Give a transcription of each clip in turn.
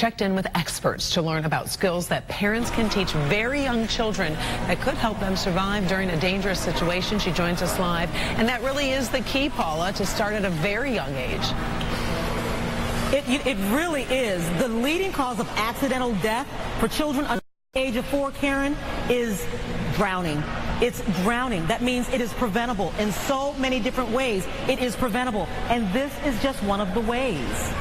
checked in with experts to learn about skills that parents can teach very young children that could help them survive during a dangerous situation. She joins us live, and that really is the key, Paula, to start at a very young age. It really is. The leading cause of accidental death for children under the age of 4, Karen, is drowning. It's drowning. That means it is preventable in so many different ways. It is preventable, and this is just one of the ways.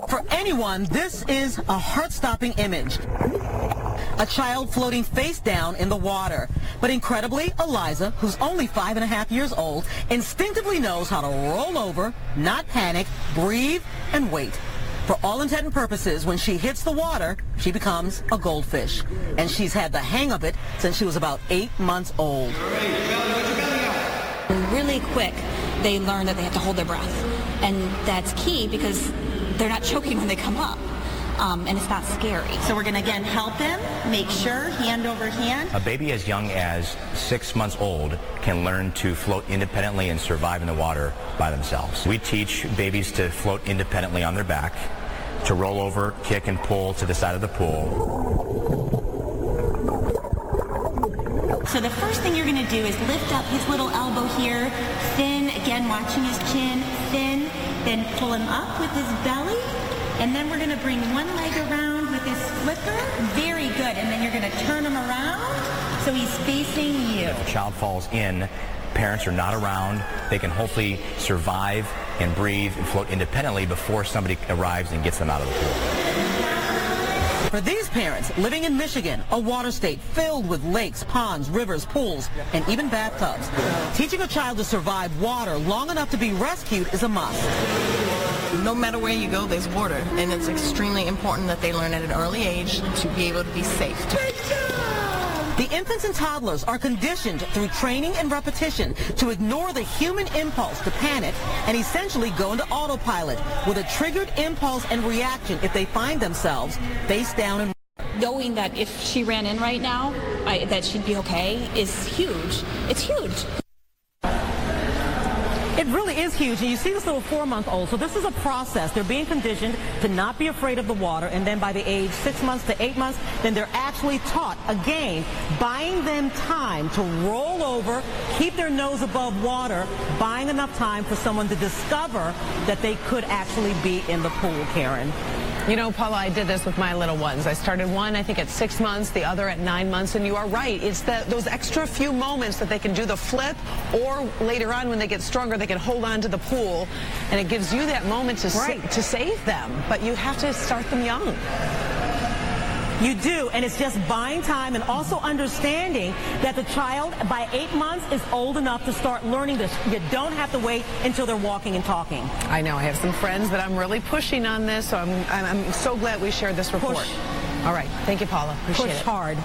For anyone, this is a heart-stopping image. A child floating face down in the water. But incredibly, Eliza, who's only 5.5 years old, instinctively knows how to roll over, not panic, breathe, and wait. For all intent and purposes, when she hits the water, she becomes a goldfish. And she's had the hang of it since she was about 8 months old. Really quick, they learn that they have to hold their breath. And that's key because they're not choking when they come up. And it's not scary. So we're going to, again, help them, make sure, hand over hand. A baby as young as 6 months old can learn to float independently and survive in the water by themselves. We teach babies to float independently on their back, to roll over, kick, and pull to the side of the pool. So the first thing you're going to do is lift up his little elbow here, thin, again, watching his chin, thin, then pull him up with his belly. And then we're going to bring one leg around with his flipper. Very good. And then you're going to turn him around so he's facing you. If a child falls in, parents are not around. They can hopefully survive and breathe and float independently before somebody arrives and gets them out of the pool. For these parents living in Michigan, a water state filled with lakes, ponds, rivers, pools, and even bathtubs, teaching a child to survive water long enough to be rescued is a must. No matter where you go, there's water, and it's extremely important that they learn at an early age to be able to be safe. The infants and toddlers are conditioned through training and repetition to ignore the human impulse to panic and essentially go into autopilot with a triggered impulse and reaction if they find themselves face down and Knowing that if she ran in right now, that she'd be okay is huge. It's huge. It really is huge, and you see this little 4-month-old, so this is a process. They're being conditioned to not be afraid of the water, and then by the age 6 months to 8 months, then they're actually taught, again, buying them time to roll over, keep their nose above water, buying enough time for someone to discover that they could actually be in the pool, Karen. You know, Paula, I did this with my little ones. I started one, I think, at 6 months, the other at 9 months, and you are right. It's those extra few moments that they can do the flip, or later on when they get stronger, they can hold on to the pool, and it gives you that moment to save them. But you have to start them young. You do, and it's just buying time and also understanding that the child by 8 months is old enough to start learning this. You don't have to wait until they're walking and talking. I know. I have some friends that I'm really pushing on this, so I'm so glad we shared this report. Push. All right. Thank you, Paula. Appreciate it. Push hard.